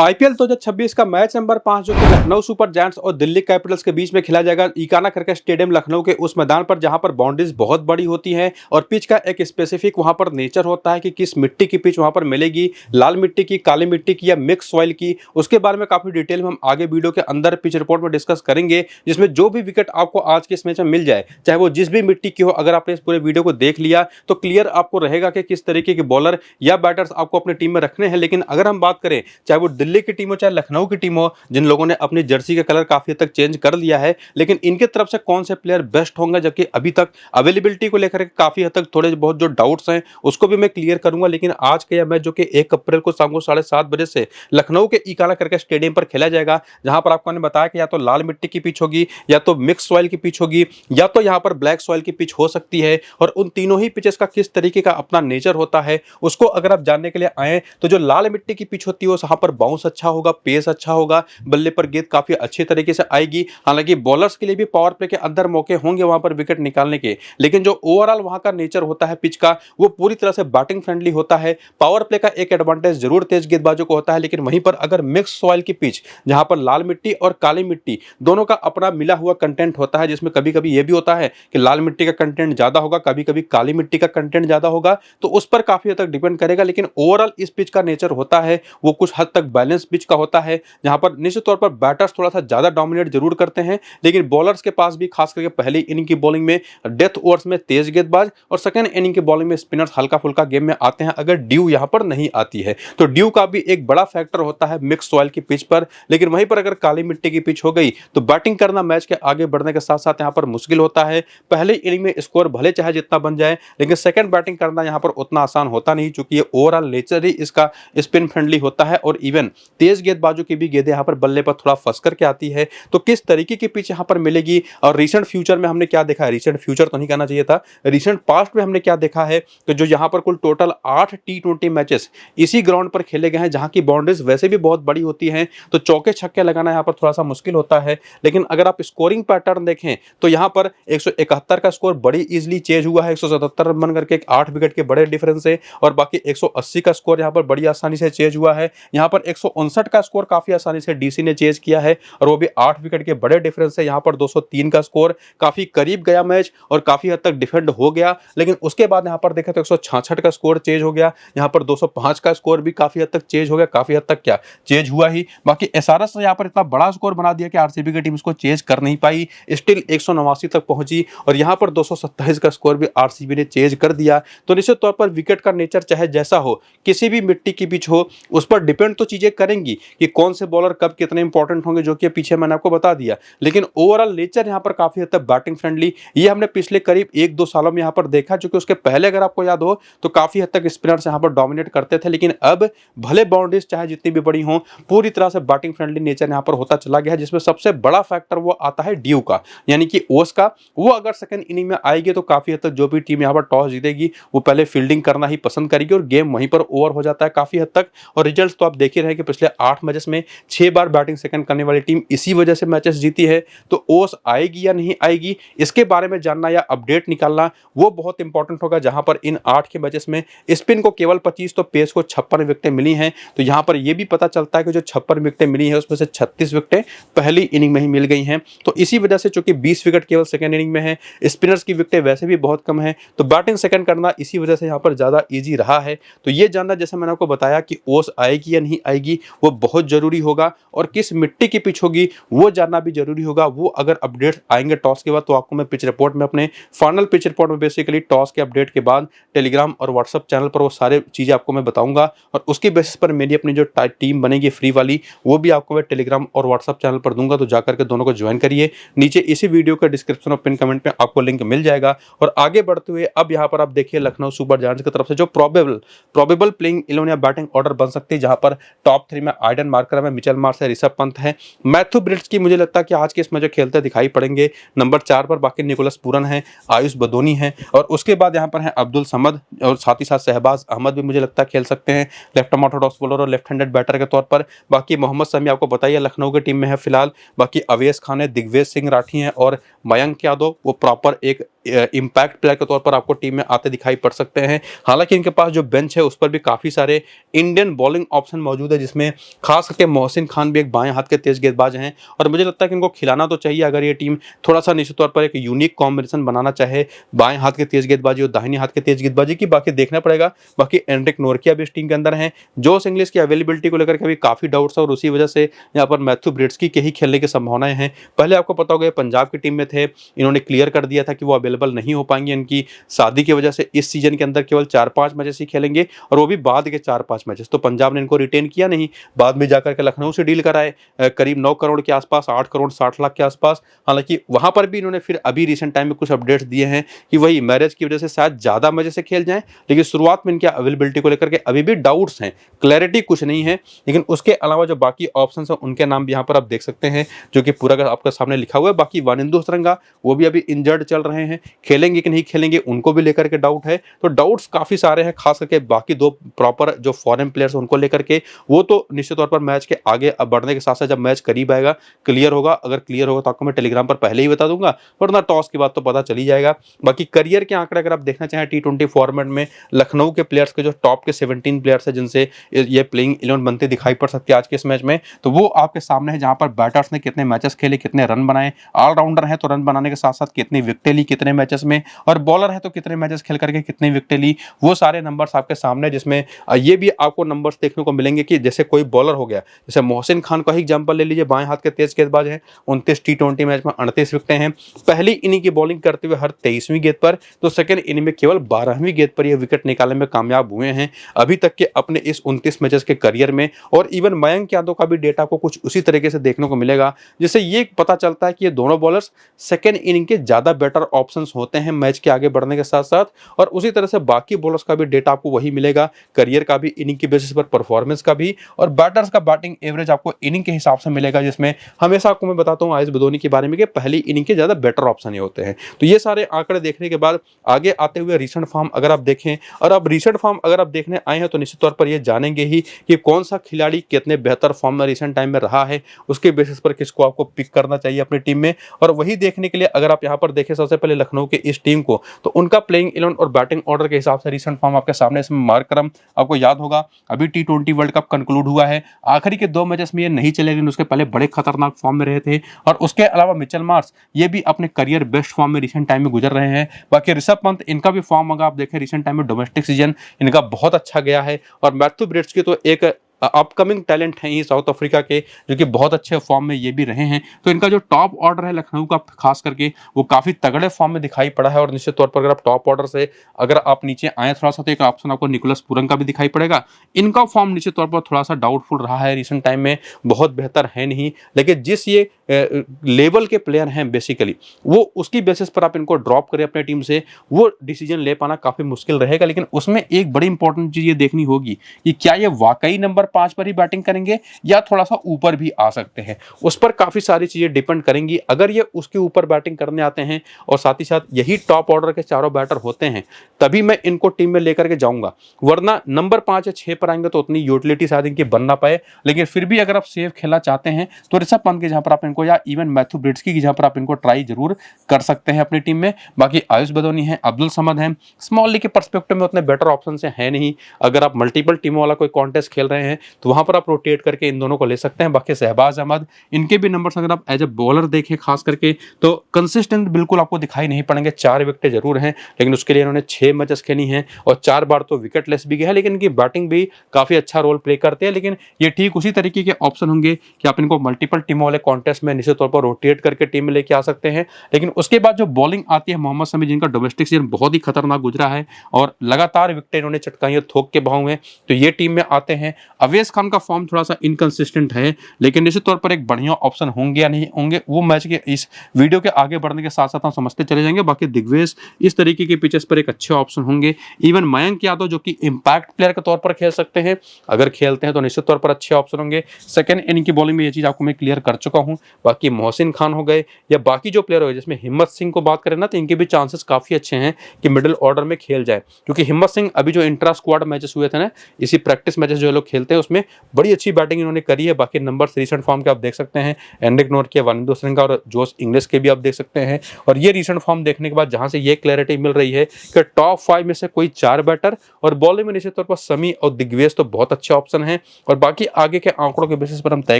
IPL 2026 का match number 5 जो कि लखनऊ सुपर जायंट्स और दिल्ली कैपिटल्स के बीच में खेला जाएगा इकाना क्रिकेट स्टेडियम लखनऊ के उस मैदान पर, जहां पर बाउंड्रीज बहुत बड़ी होती हैं और पिच का एक स्पेसिफिक वहां पर नेचर होता है कि किस मिट्टी की पिच वहां पर मिलेगी, लाल मिट्टी की, काली मिट्टी की या मिक्स सॉइल की। उसके बारे में काफी डिटेल में हम आगे वीडियो के अंदर पिच रिपोर्ट में डिस्कस करेंगे, जिसमें जो भी विकेट आपको आज के इस मैच में मिल जाए, चाहे वो जिस भी मिट्टी की हो, अगर आपने इस पूरे वीडियो को देख लिया तो क्लियर आपको रहेगा कि किस तरीके के बॉलर या बैटर्स आपको अपनी टीम में रखने हैं। लेकिन अगर हम बात करें, चाहे वो दिल्ली की टीम हो चाहे लखनऊ की टीम हो, जिन लोगों ने अपनी जर्सी का कलर काफी हद तक चेंज कर लिया है, लेकिन इनके तरफ से कौन से प्लेयर बेस्ट होंगे, जबकि अभी तक अवेलेबिलिटी को लेकर काफी हद तक थोड़े बहुत जो डाउट्स हैं उसको भी मैं क्लियर करूंगा। लेकिन आज का यह मैच जो कि 1 अप्रैल को शाम को 7:30 बजे से लखनऊ के इकाना क्रिकेट स्टेडियम पर खेला जाएगा, जहां पर आपको मैंने बताया कि या तो लाल मिट्टी की पिच होगी, या तो मिक्स सॉइल की पिच होगी, या तो यहां पर ब्लैक सॉइल की पिच हो सकती है। और उन तीनों ही पिचेस का किस तरीके का अपना नेचर होता है उसको अगर आप जानने के लिए आए, तो जो लाल मिट्टी की पिच होती है वहां पर बाउंस अच्छा होगा, पेस अच्छा होगा, बल्ले पर गेंद काफी अच्छी तरीके से आएगी। हालांकि बॉलर्स के लिए भी पावर प्ले के अंदर मौके होंगे वहां पर विकेट निकालने के, लेकिन जो ओवरऑल वहां का नेचर होता है पिच का, वो पूरी तरह से बैटिंग फ्रेंडली होता है। पावर प्ले का एक एडवांटेज जरूर तेज गेंदबाजों को होता है, लेकिन वहीं पर अगर मिक्स सॉइल की पिच, जहां पर लाल मिट्टी और काली मिट्टी दोनों का अपना मिला हुआ कंटेंट होता है, जिसमें कभी कभी यह भी होता है कि लाल मिट्टी का कंटेंट ज्यादा होगा, कभी कभी काली मिट्टी का कंटेंट ज्यादा होगा, तो उस पर काफी हद तक डिपेंड करेगा। लेकिन ओवरऑल इस पिच का नेचर होता है वो कुछ हद तक बैलेंस पिच का होता है, जहां पर निश्चित तौर पर बैटर्स थोड़ा सा ज्यादा डोमिनेट जरूर करते हैं, लेकिन बॉलर्स के पास भी खास करके पहली इनिंग की बॉलिंग में डेथ ओवर्स में तेज गेंदबाज और सेकंड इनिंग की बॉलिंग में स्पिनर्स हल्का फुल्का गेम में आते हैं, अगर ड्यू यहां पर नहीं आती है। तो ड्यू का भी एक बड़ा फैक्टर होता है मिक्स सॉइल की पिच पर। लेकिन वहीं पर अगर काली मिट्टी की पिच हो गई तो बैटिंग करना मैच के आगे बढ़ने के साथ साथ यहां पर मुश्किल होता है। पहले इनिंग में स्कोर भले चाहे जितना बन जाए, लेकिन सेकंड बैटिंग करना यहां पर उतना आसान होता नहीं, चूंकि ये ओवरऑल नेचर ही इसका स्पिन फ्रेंडली होता है और इवन तेज गेंदबाजों की भी गेंदें यहां पर बल्ले पर थोड़ा फंस करके आती है। तो किस तरीके की पिच यहां पर मिलेगी और रिसेंट फ्यूचर में हमने क्या देखा है, रिसेंट फ्यूचर तो नहीं कहना चाहिए था, रिसेंट पास्ट में हमने क्या देखा है कि जो यहां पर कुल टोटल 8 T20 मैचेस इसी ग्राउंड पर खेले गए हैं, जहां की बाउंड्रीज वैसे भी बहुत बड़ी होती हैं, तो चौके छक्के लगाना यहां पर थोड़ा सा मुश्किल होता है। लेकिन अगर आप स्कोरिंग पैटर्न देखें तो यहां पर 171 का स्कोर बड़ी इजीली चेंज हुआ है, 177 रन बन करके 8 विकेट के बड़े डिफरेंस से, और बाकी 180 का स्कोर यहां पर बड़ी आसानी से चेंज हुआ है। यहां पर 159 का स्कोर काफी आसानी से डीसी ने चेंज किया है, और वो भी 8 विकेट के बड़े डिफरेंस से। यहां पर 203 का स्कोर, काफी करीब गया मैच और काफी हद तक डिफेंड हो गया। लेकिन उसके बाद यहां पर देखा तो 166 का स्कोर चेंज हो गया, यहां पर 205 का स्कोर भी काफी हद तक चेंज हो गया, काफी हद तक क्या चेंज हुआ ही। बाकी एसआरएच ने यहां पर इतना बड़ा स्कोर बना दिया कि आरसीबी की टीम इसको चेंज कर नहीं पाई, स्टिल 189 तक पहुंची, और यहां पर 227 का स्कोर भी आरसीबी ने चेंज कर दिया। तो निश्चित तौर पर विकेट का नेचर चाहे जैसा हो, किसी भी मिट्टी की पिच हो, उस पर डिपेंड तो चीजें करेंगी कि कौन से बॉलर कब कितने इंपॉर्टेंट होंगे, जो कि पीछे मैंने आपको बता दिया। लेकिन ओवरऑल नेचर यहां पर काफी हद तक बैटिंग फ्रेंडली, ये हमने पिछले करीब 1-2 सालों में यहां पर देखा, जो कि उसके पहले अगर आपको याद हो तो काफी हद तक स्पिनर्स यहां पर डोमिनेट करते थे। लेकिन अब भले बाउंड्रीज चाहे जितनी भी बड़ी हो, पूरी तरह से बैटिंग फ्रेंडली नेचर यहां पर होता चला गया है, जिसमें सबसे बड़ा फैक्टर वो आता है ड्यू का, यानी कि ओस का। वो अगर सेकंड इनिंग में आएगी तो काफी हद तक जो भी टीम यहां पर टॉस जीतेगी वो पहले फील्डिंग करना ही पसंद करेगी, और गेम वहीं पर ओवर हो जाता है काफी हद तक। और रिजल्ट तो आप देख ही रहे कि पिछले 8 मैचेस में 6 बार बैटिंग सेकंड करने वाली टीम इसी वजह से मैचेस जीती है। तो ओस आएगी या नहीं आएगी, इसके बारे में जानना या अपडेट निकालना वो बहुत इंपॉर्टेंट होगा। जहां पर इन 8 के मैचेस में स्पिन को केवल 25 तो पेस को 56 विकेटें मिली हैं, तो यहां पर यह भी पता चलता है कि जो 56 विकेटें मिली हैं उसमें से 36 विकेटें पहली इनिंग में ही मिल गई हैं। तो इसी वजह से चूंकि 20 विकेट केवल सेकंड इनिंग में है, स्पिनर्स की विकेटें वैसे भी बहुत कम है, तो बैटिंग सेकंड करना इसी वजह से यहां पर ज्यादा ईजी रहा है। तो ये जानना, जैसे मैंने आपको बताया कि ओस आएगी या नहीं आएगी, वो बहुत जरूरी होगा, और किस मिट्टी की पिच होगी वो जानना भी जरूरी होगा। वो अगर अपडेट्स आएंगे टॉस के बाद, तो आपको मैं पिच रिपोर्ट में, अपने फाइनल पिच रिपोर्ट में बेसिकली टॉस के अपडेट के बाद टेलीग्राम और व्हाट्सएप चैनल पर वो सारे चीजें आपको मैं बताऊंगा, और उसके बेसिस पर मेरी अपनी जो टीम बनेगी फ्री वाली, वो भी आपको मैं टेलीग्राम और व्हाट्सएप चैनल पर दूंगा। तो जाकर के दोनों को ज्वाइन करिए, नीचे इसी वीडियो के डिस्क्रिप्शन और पिन कमेंट में आपको लिंक मिल जाएगा। और आगे बढ़ते हुए अब यहाँ पर आप देखिए लखनऊ सुपर जायंट्स की तरफ से जो प्रोबेबल प्लेइंग 11 या बैटिंग ऑर्डर बन सकती है, जहां पर टॉप 3 में आइडन मार्कर में मिचेल मार्श है, ऋषभ पंत है, मैथ्यू ब्रिट्स की मुझे लगता है कि आज के इसमें जो खेलते दिखाई पड़ेंगे नंबर 4 पर। बाकी निकोलस पूरन है, आयुष बदोनी है, और उसके बाद यहाँ पर है अब्दुल समद, और साथ ही साथ शहबाज अहमद भी मुझे लगता है खेल सकते हैं लेफ्ट आर्म ऑर्थोडॉक्स बॉलर और लेफ्ट हैंडेड बैटर के तौर पर। बाकी मोहम्मद शमी आपको बताइए लखनऊ की टीम में है फिलहाल। बाकी अवेश खान है, दिग्विजय सिंह राठी हैं, और मयंक यादव वो प्रॉपर एक इम्पैक्ट प्लेयर के तौर पर आपको टीम में आते दिखाई पड़ सकते हैं। हालांकि इनके पास जो बेंच है उस पर भी काफी सारे इंडियन बॉलिंग ऑप्शन मौजूद है, जिसमें खास करके मोहसिन खान भी एक बाएं हाथ के तेज गेंदबाज हैं और मुझे लगता है कि इनको खिलाना तो चाहिए अगर ये टीम थोड़ा सा निश्चित तौर पर एक यूनिक कॉम्बिनेशन बनाना चाहे बाएं हाथ के तेज गेंदबाजी और दाहिने हाथ के तेज गेंदबाजी की। बाकी देखना पड़ेगा। बाकी एंड्रिक नोरकिया भी इस टीम के अंदर हैं। जोश इंग्लिश की अवेलेबिलिटी को लेकर के भी काफी डाउट्स है और उसी वजह से यहाँ पर मैथ्यू ब्रेड्सकी के ही खेलने की संभावनाएं हैं। पहले आपको पता होगा पंजाब की टीम में थे, इन्होंने क्लियर कर दिया था कि वो अवेलेबल नहीं हो पाएंगे इनकी शादी की वजह से। इस सीजन के अंदर केवल 4-5 मैचेस ही खेलेंगे और वो भी बाद के 4-5 मैचेस। तो पंजाब ने इनको रिटेन किया नहीं, बाद में जाकर के लखनऊ से डील कराए करीब 9 करोड़ के आसपास, 8 करोड़ 60 लाख के आसपास। हालांकि वहां पर भी इन्होंने फिर अभी रिसेंट टाइम में कुछ अपडेट्स दिए हैं कि वही मैरिज की वजह से शायद ज्यादा मजे से खेल जाएं, लेकिन शुरुआत में इनकी अवेलेबिलिटी को लेकर के अभी भी डाउट्स हैं, क्लैरिटी कुछ नहीं है। लेकिन उसके अलावा जो बाकी ऑप्शन है उनके नाम भी यहाँ पर आप देख सकते हैं जो कि पूरा आपके सामने लिखा हुआ है। बाकी वानिंदु हसरंगा वो भी अभी इंजर्ड चल रहे हैं, खेलेंगे कि नहीं खेलेंगे उनको भी लेकर के डाउट है। तो डाउट्स काफी सारे हैं, खास करके बाकी दो प्रॉपर जो फॉरेन प्लेयर्स उनको लेकर के। वो तो निश्चित तौर पर मैच के आगे बढ़ने के साथ साथ जब मैच करीब आएगा क्लियर होगा। अगर क्लियर होगा तो आपको मैं टेलीग्राम पर पहले ही बता दूंगा, वरना टॉस की बात तो पता चली जाएगा। बाकी करियर के आंकड़े अगर आप देखना चाहें T20 फॉर्मेट में लखनऊ के प्लेयर्स के जो टॉप के 17 प्लेयर्स हैं जिनसे ये प्लेइंग 11 बनते दिखाई पड़ सकती है आज के इस मैच में, तो वो आपके सामने है। जहां पर बैटर्स ने कितने मैचेस खेले, कितने रन बनाए, ऑलराउंडर है तो रन बनाने के साथ साथ कितनी विकेटें ली कितने मैचेस में, और बॉलर है तो कितने मैचेस खेल करके कितनी विकेटें ली, वो सारे नंबर्स आपके सामने। जिसमें ये भी आपको नंबर्स देखने को मिलेंगे कि जैसे कोई बॉलर हो गया, जैसे मोहसिन खान का ही एग्जांपल ले लीजिए, बाएं हाथ के तेज गेंदबाज हैं, 29 T20 मैच में 38 विकेटें हैं। पहली इनिंग की बॉलिंग करते हुए हर 23वीं गेंद पर, तो सेकंड इनिंग में केवल 12वीं गेंद पर ये विकेट निकालने में कामयाब हुए हैं अभी तक के अपने इस 29 मैचेस के करियर में। और इवन मयंक यादव का भी डेटा को कुछ उसी तरीके से देखने को मिलेगा, जिससे ये पता चलता है कि ये दोनों बॉलर्स सेकंड इनिंग के ज्यादा बेटर ऑप्शंस होते हैं मैच के आगे बढ़ने के साथ साथ। और उसी तरह से बाकी बॉलर्स का भी डेटा आपको वही मिलेगा, करियर का भी, इनिंग की बेसिस पर परफॉर्मेंस का भी, और बैटर्स का बैटिंग एवरेज आपको इनिंग के हिसाब से मिलेगा। जिसमें हमेशा आपको मैं बताता हूं आयुष बदोनी के बारे में कि पहली इनिंग के ज्यादा बेटर ऑप्शन ही होते हैं। तो ये सारे आंकड़े देखने के बाद आगे आते हुए रिसेंट फॉर्म अगर आप देखें, और अब रिसेंट फॉर्म अगर आप देखने आए हैं तो निश्चित तौर पर ये जानेंगे ही कि कौन सा खिलाड़ी कितने बेहतर फॉर्म में रिसेंट टाइम में रहा है, उसके बेसिस पर किसको आपको पिक करना चाहिए अपनी टीम में। और वही देखने के लिए अगर आप यहाँ पर देखें सबसे पहले लखनऊ के इस टीम को, तो उनका प्लेइंग 11 और बैटिंग ऑर्डर के हिसाब से रिसेंट फॉर्म आपके सामने। इसमें मार्क क्रम आपको याद होगा अभी T20 वर्ल्ड कप कंक्लूड हुआ है, आखिरी के 2 मैचेस में ये नहीं चले, लेकिन उसके पहले बड़े खतरनाक फॉर्म में रहे थे। और उसके अलावा मिचेल मार्श ये भी अपने करियर बेस्ट फॉर्म में रिसेंट टाइम में गुजर रहे हैं। बाकी ऋषभ पंत इनका भी फॉर्म अगर आप देखें रिसेंट टाइम में डोमेस्टिक सीजन इनका बहुत अच्छा गया है। और मैथ्यू ब्रेड्सकी तो एक अपकमिंग टैलेंट हैं ही साउथ अफ्रीका के, जो कि बहुत अच्छे फॉर्म में ये भी रहे हैं। तो इनका जो टॉप ऑर्डर है लखनऊ का खास करके, वो काफी तगड़े फॉर्म में दिखाई पड़ा है। और निश्चित तौर पर अगर आप टॉप ऑर्डर से अगर आप नीचे आए थोड़ा सा, तो एक ऑप्शन आपको निकोलस पूरन का भी दिखाई पड़ेगा। इनका फॉर्म निश्चित तौर पर थोड़ा सा डाउटफुल रहा है रिसेंट टाइम में, बहुत बेहतर है नहीं। लेकिन जिस ये लेवल के प्लेयर हैं बेसिकली, वो उसकी बेसिस पर आप इनको ड्रॉप करें अपने टीम से, वो डिसीजन ले पाना काफी मुश्किल रहेगा। लेकिन उसमें एक बड़ी इंपॉर्टेंट चीज ये देखनी होगी कि क्या ये वाकई नंबर 5 पर ही बैटिंग करेंगे या थोड़ा सा ऊपर भी आ सकते हैं। उस पर काफी सारी चीजें डिपेंड करेंगी। अगर ये उसके ऊपर बैटिंग करने आते हैं और साथ ही साथ यही टॉप ऑर्डर के चारों बैटर होते हैं, तभी मैं इनको टीम में लेकर के जाऊंगा। वरना नंबर 5 या 6 पर आएंगे तो उतनी यूटिलिटी शायद इनकी बन ना पाए। लेकिन फिर भी अगर आप सेफ खेलना चाहते हैं तो ऋषभ पंत के जहां पर आप इनको, या इवन मैथ्यू ब्रेड्सकी की जहां पर आप इनको ट्राई जरूर कर सकते हैं अपनी टीम में। बाकी आयुष बदौनी है, अब्दुल समद है, स्मॉल लीग के पर्सपेक्टिव में उतने बेटर ऑप्शन है नहीं। अगर आप मल्टीपल टीमों वाला कोई कॉन्टेस्ट खेल रहे हैं तो वहां पर आप रोटेट करके इन दोनों को ले सकते हैं। बाकी शहबाज अहमद, इनके भी नंबर्स अगर आप एज ए बॉलर देखें खास करके, तो कंसिस्टेंट बिल्कुल आपको दिखाई नहीं पड़ेंगे। 4 विकेटें जरूर हैं, लेकिन उसके लिए इन्होंने 6 मैचेस खेली हैं और 4 बार तो विकेट लेस भी गया है। लेकिन इनकी बैटिंग भी काफी अच्छा रोल प्ले करते हैं। लेकिन ये ठीक उसी तरीके के ऑप्शन होंगे कि आप इनको मल्टीपल टीमों वाले कॉन्टेस्ट में निश्चित तौर पर रोटेट करके टीम में लेके आ सकते हैं। लेकिन उसके बाद जो बॉलिंग आती है, मोहम्मद शमी जिनका डोमेस्टिक सीजन बहुत ही खतरनाक गुजरा है और लगातार विकेटें इन्होंने चटकाई है थोक के भाव में, तो ये टीम में आते हैं। अवेश खान का फॉर्म थोड़ा सा इनकंसिस्टेंट है, लेकिन निश्चित तौर पर एक बढ़िया ऑप्शन होंगे या नहीं होंगे वो मैच के इस वीडियो के आगे बढ़ने के साथ साथ हम समझते चले जाएंगे। बाकी दिग्विजय इस तरीके के पिचेस पर एक अच्छे ऑप्शन होंगे। इवन मयंक यादव जो कि इंपैक्ट प्लेयर के तौर पर खेल सकते हैं, अगर खेलते हैं तो निश्चित तौर पर अच्छे ऑप्शन होंगे। सेकंड इनिंग की बॉलिंग में ये चीज आपको मैं क्लियर कर चुका हूं। बाकी मोहसिन खान हो गए या बाकी जो प्लेयर हो गए, जिसमें हिम्मत सिंह को बात करें ना, तो इनके भी चांसेस काफी अच्छे हैं कि मिडिल ऑर्डर में खेल जाए, क्योंकि हिम्मत सिंह अभी जो इंट्रा स्क्वाड मैचेस हुए थे ना, इसी प्रैक्टिस मैचेस जो लोग खेलते हैं उसमें बड़ी अच्छी बैटिंग इन्होंने करी है। बाकी नंबर्स रीसेंट फॉर्म के आप देख सकते हैं, एंड्रिक नोर के, वानिंदो श्रीलंका और जोश इंग्लिश के भी आप देख सकते हैं। और ये रीसेंट फॉर्म देखने के बाद जहां से ये क्लैरिटी मिल रही है कि टॉप 5 में से कोई 4 बैटर और बॉलिंग में निश्चित तौर पर शमी और दिग्विजय तो बहुत अच्छे ऑप्शन हैं। और बाकी आगे के आंकड़ों के बेसिस पर हम तय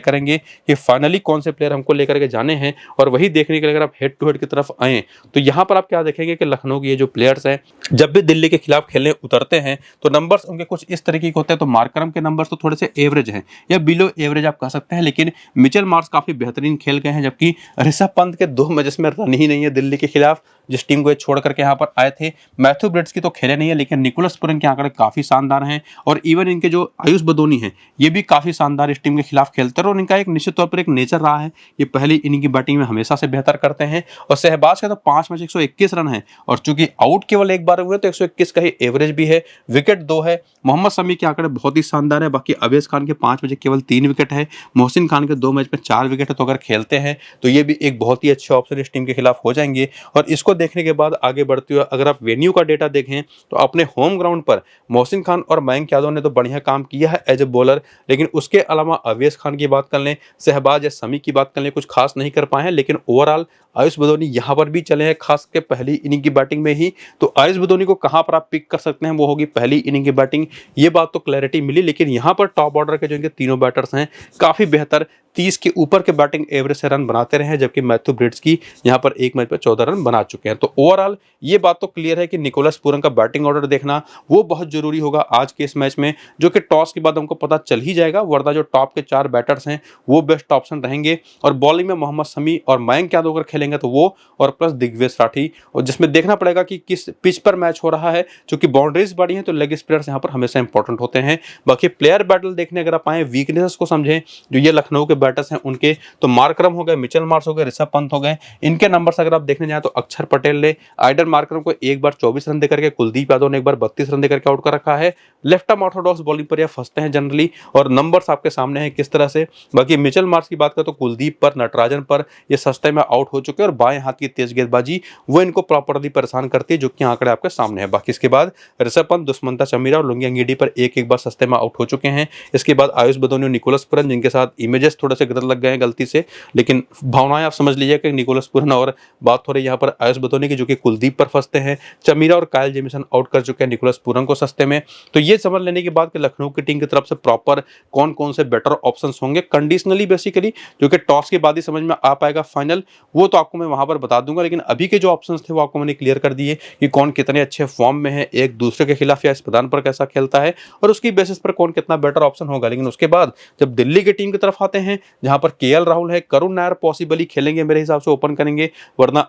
करेंगे कि फाइनली कौन से प्लेयर हमको लेकर के जाने हैं। और वही देखने के लिए अगर आप हेड टू हेड की तरफ आए तो यहाँ पर आप क्या देखेंगे कि लखनऊ के ये जो प्लेयर्स हैं जब भी दिल्ली के खिलाफ खेलने उतरते हैं तो नंबर्स उनके कुछ इस तरीके के होते हैं। तो मार्करम के नंबर्स तो थोड़े से एवरेज हैं या बिलो एवरेज आप कह सकते हैं, लेकिन मिचेल मार्श काफी बेहतरीन खेल गए हैं। जबकि ऋषभ पंत के 2 मैचेस में रन ही नहीं है दिल्ली के खिलाफ, जिस टीम को ये छोड़ करके यहाँ पर आए थे। मैथ्यू ब्रिड्स की तो खेले नहीं है, लेकिन निकोलस पुरन के आंकड़े काफी शानदार हैं। और इवन इनके जो आयुष बदोनी हैं ये भी काफी शानदार इस टीम के खिलाफ खेलते हैं। और इनका एक निश्चित तौर पर एक नेचर रहा है, ये पहली इनिंग की बैटिंग में हमेशा से बेहतर करते हैं। और शहबाज का तो 5 मैच 121 रन है, और चूंकि आउट केवल एक बार हुए तो 121 का ही एवरेज भी है, विकेट 2 है। मोहम्मद शमी के आंकड़े बहुत ही शानदार है। बाकी अवेश खान के 5 मैच केवल 3 विकेट है, मोहसिन खान के 2 मैच में 4 विकेट है। तो अगर खेलते हैं तो ये भी एक बहुत ही अच्छे ऑप्शन इस टीम के खिलाफ हो जाएंगे। और इसको देखने के बाद आगे बढ़ते हुए अगर आप वेन्यू का डेटा देखें तो अपने होम ग्राउंड पर मोहसिन खान और मयंक यादव ने तो बढ़िया काम किया है एज ए बॉलर, लेकिन उसके अलावा अवेश खान की बात कर लें, शहबाज या शमी की बात कर लें, कुछ खास नहीं कर पाए हैं। लेकिन ओवरऑल आयुष बदौनी यहाँ पर भी चले हैं, खास के पहली इनिंग की बैटिंग में ही। तो आयुष बदौनी को कहाँ पर आप पिक कर सकते हैं, वो होगी पहली इनिंग की बैटिंग। ये बात तो क्लैरिटी मिली, लेकिन यहाँ पर टॉप ऑर्डर के जो इनके तीनों बैटर्स हैं काफी बेहतर 30 के ऊपर के बैटिंग एवरेज से रन बनाते रहे हैं। जबकि मैथ्यू ब्रिड्स की यहाँ पर एक मैच पर 14 रन बना चुके हैं। तो ओवरऑल ये बात तो क्लियर है कि निकोलस पूरन का बैटिंग ऑर्डर देखना वो बहुत जरूरी होगा आज के इस मैच में, जो कि टॉस के बाद हमको पता चल ही जाएगा। वरना जो टॉप के 4 बैटर्स हैं वो बेस्ट ऑप्शन रहेंगे। और बॉलिंग में मोहम्मद शमी और मयंक यादव अगर खेलेंगे तो वो, और प्लस दिग्विजय राठी, और जिसमें देखना पड़ेगा कि किस पिच पर मैच हो रहा है। क्योंकि बाउंड्रीज बड़ी हैं तो लेग स्पिनर्स यहाँ पर हमेशा इंपॉर्टेंट होते हैं। बाकी प्लेयर बैटल देखने अगर आप आए, वीकनेसेस को समझें जो ये लखनऊ के बैटर्स हैं उनके, तो मार्करम हो गए, मिचेल मार्श हो गए, ऋषभ पंत हो गए। इनके नंबर्स अगर आप देखने जाए तो अक्षर पटेल ने आइडन मार्करम को एक बार 24 रन देकर के, कुलदीप यादव ने एक बार 32 रन देकर के आउट कर रखा है। लेफ्ट आर्म ऑर्थोडॉक्स बॉलिंग पर यह फंसते हैं जनरली, और नंबर्स आपके सामने हैं किस तरह से। बाकी मिचेल मार्श की बात करें तो कुलदीप पर, नटराजन पर ये सस्ते में आउट हो चुके हैं। और बाएं हाथ की तेज गेंदबाजी वो इनको प्रॉपर्ली परेशान करती है, जो कि आंकड़े आपके सामने है। बाकी इसके बाद ऋषभ पंत, दुष्मंता चमीरा और लुंगी अंगीडी पर एक बार सस्ते में आउट हो चुके हैं। इसके बाद आयुष बदौनी और निकोलस पुरन, जिनके साथ इमेजेस थोड़े से गलत लग गए हैं गलती से, लेकिन भावनाएं आप समझ लीजिए कि निकोलस पुरन और बात हो रही है यहाँ पर आयुष बदौनी की, जो कि कुलदीप पर फंसते हैं। चमीरा और कायल जेमिसन आउट कर चुके हैं निकोलस पुरन को सस्ते में। तो ये समझ लेने के बाद कि लखनऊ की टीम की तरफ से प्रॉपर कौन कौन से बेटर ऑप्शंस होंगे कंडीशनली बेसिकली, जो कि टॉस के बाद ही समझ में आ पाएगा फाइनल, वो तो आपको मैं वहां पर बता दूंगा। लेकिन अभी के जो ऑप्शंस थे वो आपको मैंने क्लियर कर दिए कि कौन कितने अच्छे फॉर्म में है, एक दूसरे के खिलाफ या इस मैदान पर कैसा खेलता है, और उसकी बेसिस पर कौन कितना बेटर ऑप्शन होगा। लेकिन उसके बाद जब दिल्ली की टीम की तरफ आते हैं, जहां पर केएल राहुल है, करुण नायर पॉसिबली खेलेंगे मेरे हिसाब से, ओपन करेंगे, वरना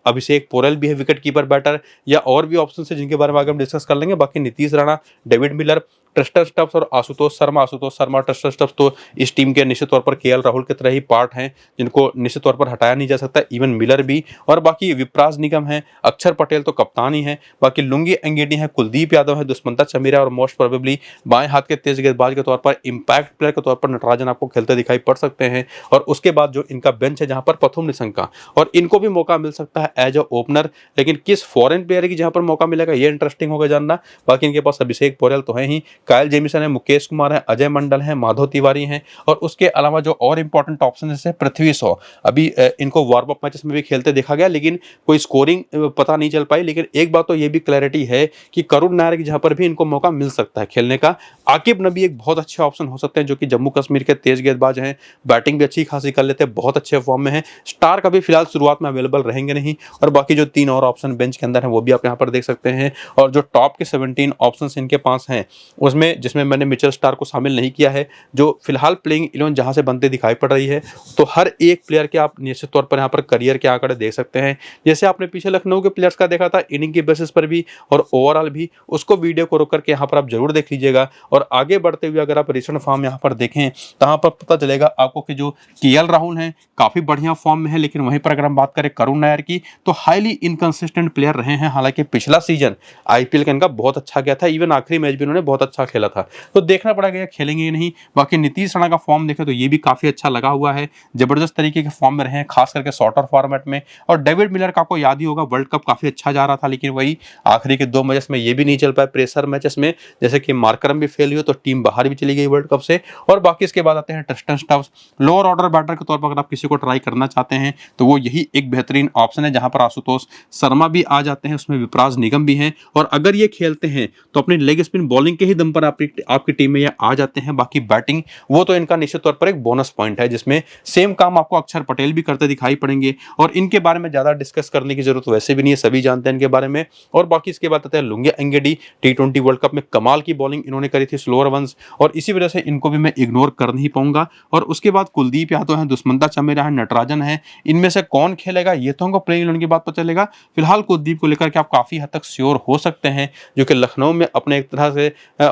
अभिषेक पोरेल भी है विकेट कीपर बैटर, या और भी ऑप्शन है जिनके बारे में आगे हम डिस्कस कर लेंगे। बाकी Nitish Rana, David Miller, Tristan Stubbs और आशुतोष शर्मा, ट्रिस्टन स्टब्स तो इस टीम के निश्चित तौर पर केएल राहुल की तरह ही पार्ट हैं, जिनको निश्चित तौर पर हटाया नहीं जा सकता। इवन मिलर भी, और बाकी विप्राज निगम है, अक्षर पटेल तो कप्तान ही है, बाकी लुंगी अंगीडी है, कुलदीप यादव है, दुष्मंता चमीरा और मोस्ट प्रोबेबली बाएं हाथ के तेज गेंदबाज के तौर पर, इंपैक्ट प्लेयर के तौर पर नटराजन आपको खेलते दिखाई पड़ सकते हैं। और उसके बाद जो इनका बेंच है जहां पर प्रथुम निशंका, और इनको भी मौका मिल सकता है एज ए ओपनर, लेकिन किस फॉरेन प्लेयर की जहां पर मौका मिलेगा ये इंटरेस्टिंग होगा जानना। बाकी इनके पास अभिषेक पोरेल तो है ही, कायल जेमिसन है, मुकेश कुमार है, अजय मंडल है, माधव तिवारी हैं, और उसके अलावा जो और इंपॉर्टेंट ऑप्शन जैसे पृथ्वी शॉ, अभी इनको वार्म अप मैचेस में भी खेलते देखा गया, लेकिन कोई स्कोरिंग पता नहीं चल पाई। लेकिन एक बात तो ये भी क्लैरिटी है कि करुण नायर की जहां पर भी इनको मौका मिल सकता है खेलने का। आकिब नबी एक बहुत अच्छे ऑप्शन हो सकते हैं, जो कि जम्मू कश्मीर के तेज गेंदबाज हैं, बैटिंग भी अच्छी खासी कर लेते हैं, बहुत अच्छे फॉर्म में है। स्टार का भी फिलहाल शुरुआत में अवेलेबल रहेंगे नहीं, और बाकी जो 3 और ऑप्शन बेंच के अंदर है वो भी आप यहाँ पर देख सकते हैं। और जो टॉप के 17 ऑप्शन इनके पास हैं, उसमें जिसमें मैंने मिचेल स्टार को शामिल नहीं किया है, जो फिलहाल प्लेइंग 11 जहां से बनते दिखाई पड़ रही है, तो हर एक प्लेयर के आप निश्चित तौर पर यहाँ पर करियर के आंकड़े देख सकते हैं। जैसे आपने पीछे लखनऊ के प्लेयर्स का देखा था इनिंग की बेसिस पर भी और ओवरऑल भी, उसको वीडियो को रोक करके यहाँ पर आप जरूर देख लीजिएगा। और आगे बढ़ते हुए अगर आप रिसेंट फॉर्म यहाँ पर देखें तो यहाँ पर पता चलेगा आपको कि जो केएल राहुल हैं काफी बढ़िया फॉर्म में है, लेकिन वहीं पर अगर हम बात करें करुण नायर की तो हाईली इनकंसिस्टेंट प्लेयर रहे हैं। हालांकि पिछला सीजन आईपीएल का इनका बहुत अच्छा गया था, इवन आखिरी मैच भी उन्होंने बहुत अच्छा अच्छा खेला था। तो देखना पड़ेगा ये खेलेंगे या नहीं। बाकी नीतीश राणा का फॉर्म देखें तो ये भी काफ़ी अच्छा लगा हुआ है, ज़बरदस्त तरीके के फॉर्म में रहे हैं, खास करके शॉर्टर फॉर्मेट में। और डेविड मिलर का आपको याद ही होगा, वर्ल्ड कप काफ़ी अच्छा जा रहा था, लेकिन वही आखिरी के 2 मैचेस में ये भी नहीं चल पाए प्रेशर मैचेस में, जैसे कि मार्करम भी फेल हुई तो टीम बाहर भी चली गई वर्ल्ड कप से। और बाकी इसके बाद आते हैं Tristan Stubbs, lower order batter के तौर पर अगर आप किसी को ट्राई करना चाहते हैं तो वो यही एक बेहतरीन ऑप्शन है, जहां पर आशुतोष शर्मा भी आ जाते हैं, उसमें विपराज निगम भी हैं। और अगर ये खेलते हैं तो अपनी लेग स्पिन बॉलिंग के ही दम पर आपकी टीम में ये आ जाते हैं। बाकी बैटिंग वो तो इनका निश्चित तौर पर एक बोनस पॉइंट है, जिसमें सेम काम आपको अक्षर पटेल भी करते दिखाई पड़ेंगे। और इनके बारे में ज्यादा डिस्कस करने की जरूरत वैसे भी नहीं है, सभी जानते हैं इनके बारे में। और बाकी इसके बाद आते हैं लुंगिया एंगेडी, T20 वर्ल्ड कप में कमाल की बॉलिंग इन्होंने करी थी स्लोअर वंस, और इसी वजह से इनको भी मैं इग्नोर कर नहीं पाऊंगा। और उसके बाद कुलदीप यादव है, दुष्मंता चमेरा है, नटराजन है, इनमें से कौन खेलेगा ये तो हमको प्लेइंग 11 के बाद पता चलेगा। फिलहाल कुलदीप को लेकर के आप काफी हद तक श्योर हो सकते हैं, जो कि लखनऊ में अपने एक तरह से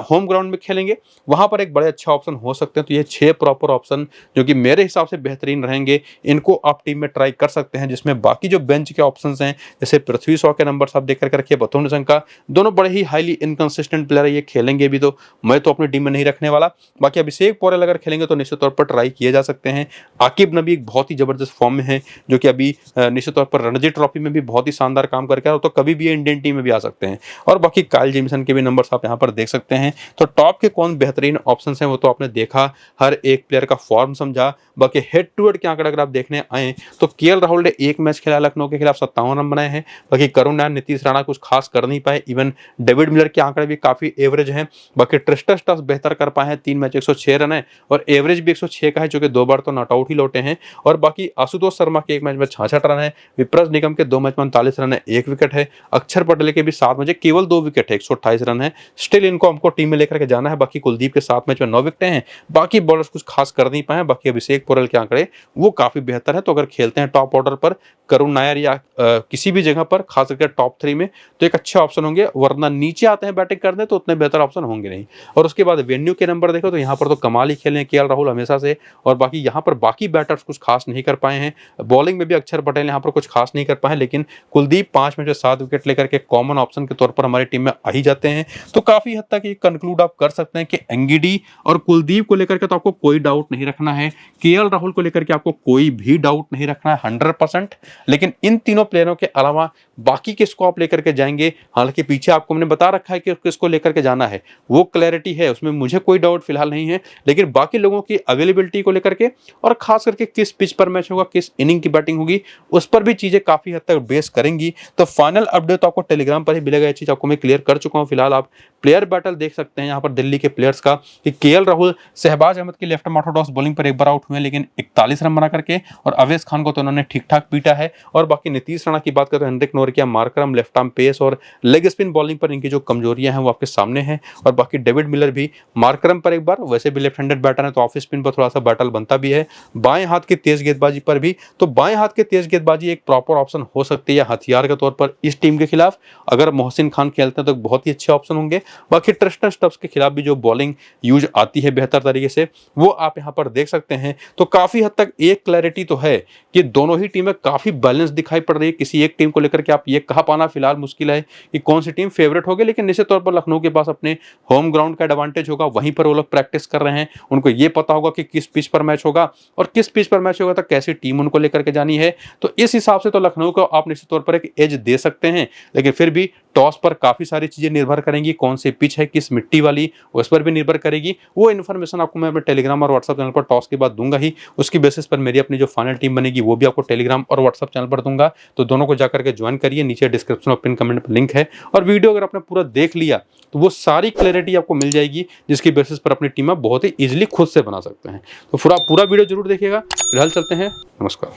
होम ग्राउंड में खेलेंगे, वहां पर एक बड़े अच्छा ऑप्शन हो सकते हैं। तो ये 6 प्रॉपर ऑप्शन जो कि मेरे हिसाब से बेहतरीन रहेंगे, इनको आप टीम में ट्राई कर सकते हैं। जिसमें बाकी जो बेंच के ऑप्शन हैं, जैसे पृथ्वी शॉ के नंबर आप देख करके रखिए, बथुन संका, दोनों बड़े ही हाईली इनकंसिस्टेंट प्लेयर है, ये खेलेंगे भी तो मैं तो अपनी टीम में नहीं रखने वाला। बाकी अभिषेक पौरेल अगर खेलेंगे तो निश्चित तौर पर ट्राई किए जा सकते हैं। आकिब नबी एक बहुत ही जबरदस्त फॉर्म में है, जो कि अभी निश्चित तौर पर रणजी ट्रॉफी में भी बहुत ही शानदार काम करके तो कभी भी इंडियन टीम में भी आ सकते हैं। और बाकी काइल जेमिसन के भी नंबर्स आप यहाँ पर देख सकते हैं। तो टॉप के कौन बेहतरीन ऑप्शन हैं वो तो आपने देखा, हर एक प्लेयर का फॉर्म समझा। बाकी हेड टू हेड के आंकड़े अगर आप देखने आए तो केएल राहुल ने एक मैच खेला लखनऊ के खिलाफ, 57 रन बनाए हैं। बाकी करुण नायर, नीतीश राणा कुछ खास कर नहीं पाए। इवन डेविड मिलर के आंकड़े भी काफी एवरेज हैं। बाकी ट्रिस्टन स्टब्स बेहतर कर पाए हैं, 3 मैच 106 रन है और एवरेज भी 106 का है, जो कि 2 बार तो नॉट आउट ही लौटे हैं। और बाकी आशुतोष शर्मा के एक मैच में 66 रन है, विपराज निगम के 2 मैच में 39 रन है, 1 विकेट है। अक्षर पटेल के भी 7 मैच केवल 2 विकेट है, 128 रन है। स्टिल इनको हमको टीम में लेकर के जाना है। बाकी कुलदीप के 7 मैच में 9 विकेट हैं। बाकी बॉलर्स कुछ खास कर नहीं पाए। बाकी अभिषेक पौरेल के आंकड़े वो काफी बेहतर है। तो अगर खेलते हैं टॉप ऑर्डर पर करुण नायर या किसी भी जगह पर, खास करके टॉप 3 में, तो एक अच्छे ऑप्शन होंगे। वरना नीचे आते हैं बैटिंग करने तो उतने बेहतर ऑप्शन होंगे नहीं। और उसके बाद वेन्यू के नंबर देखो तो यहाँ पर तो कमाल ही खेले केएल राहुल हमेशा से। और बाकी यहाँ पर बाकी बैटर्स कुछ खास नहीं कर पाए हैं। बॉलिंग में भी अक्षर पटेल यहाँ पर कुछ खास नहीं कर पाए, लेकिन कुलदीप 5 मैच में 7 विकेट लेकर के कॉमन ऑप्शन के तौर पर हमारी टीम में आ ही जाते हैं। तो काफी हद तक ये कंक्लूड आप कर सकते हैं कि एंगिडी और कुलदीप को लेकर के तो आपको कोई डाउट नहीं रखना है, केएल राहुल को लेकर के आपको कोई भी डाउट नहीं रखना है 100%। लेकिन इन तीनों प्लेयरों के अलावा बाकी किसको आप लेकर के जाएंगे, हालांकि पीछे आपको मैंने बता रखा है कि किसको लेकर के जाना है, वो क्लैरिटी है, उसमें मुझे कोई डाउट फिलहाल नहीं है। लेकिन बाकी लोगों की अवेलेबिलिटी को लेकर के और खास करके किस पिच पर मैच होगा, किस इनिंग की बैटिंग होगी, उस पर भी चीजें काफी हद तक बेस करेंगी। तो फाइनल अपडेट तो आपको टेलीग्राम पर ही मिलेगा। ये चीज आपको मैं क्लियर कर चुका हूं। फिलहाल आप प्लेयर बैटल देख सकते हैं यहाँ पर दिल्ली के प्लेयर्स का, कि केएल राहुल शहबाज अहमद की लेफ्ट ऑर्थोडॉक्स बॉलिंग पर एक बार आउट हुए, लेकिन 41 रन बना करके, और अवेश खान को तो उन्होंने ठीक ठाक पीटा है। और बाकी नीतीश राणा की बात करें तो Heinrich Nortje, Markram, left arm pace और लेग स्पिन बॉलिंग पर इनकी जो कमजोरियां हैं वो आपके सामने हैं। और बाकी डेविड मिलर भी मार्करम पर एक बार, वैसे भी लेफ्ट हैंडेड बैटर है तो ऑफ स्पिन पर थोड़ा सा बैटल बनता भी है। बाएं हाथ की तेज गेंदबाजी पर भी, तो बाएं हाथ की तेज गेंदबाजी एक प्रॉपर ऑप्शन हो सकती है हथियार के तौर पर इस टीम के खिलाफ। अगर मोहसिन खान खेलते हैं तो बहुत ही अच्छे ऑप्शन होंगे। बाकी ट्रिस्टन स्टब्स के खिलाफ भी जो बॉलिंग यूज आती है बेहतर तरीके से, वो आप यहां पर देख सकते हैं। तो काफी हद तक एक क्लैरिटी तो है कि दोनों ही टीमें काफी बैलेंस दिखाई पड़ रही है। किसी एक टीम को लेकर के आप ये कहा पाना फिलहाल मुश्किल है कि कौन सी टीम फेवरेट होगी, लेकिन निश्चित तौर पर लखनऊ के पास अपने होम ग्राउंड का एडवांटेज होगा, वहीं पर वो लोग प्रैक्टिस कर रहे हैं। उनको ये पता होगा कि किस पिच पर मैच होगा और किस पिच पर मैच होगा तो कैसी टीम उनको लेकर के जानी है। तो इस हिसाब से तो लखनऊ को आप निश्चित तौर पर एक एज दे सकते हैं। लेकिन फिर भी टॉस पर काफी सारी चीजें निर्भर करेंगी, कौन सी पिच है, किस मिट्टी वाली, उस पर भी निर्भर करेगी। वो इन्फॉर्मेशन आपको मैं अपने टेलीग्राम और व्हाट्सएप चैनल पर टॉस के बाद दूंगा ही। उसकी बेसिस पर मेरी अपनी जो फाइनल टीम बनेगी वो भी आपको टेलीग्राम और व्हाट्सएप चैनल पर दूंगा। तो दोनों को जाकर के ज्वाइन करिए, नीचे डिस्क्रिप्शन और पिन कमेंट पर लिंक है। और वीडियो अगर आपने पूरा देख लिया तो वो सारी क्लैरिटी आपको मिल जाएगी, जिसकी बेसिस पर अपनी टीम आप बहुत ही इजीली खुद से बना सकते हैं। तो पूरा वीडियो जरूर देखिएगा। फिलहाल चलते हैं, नमस्कार।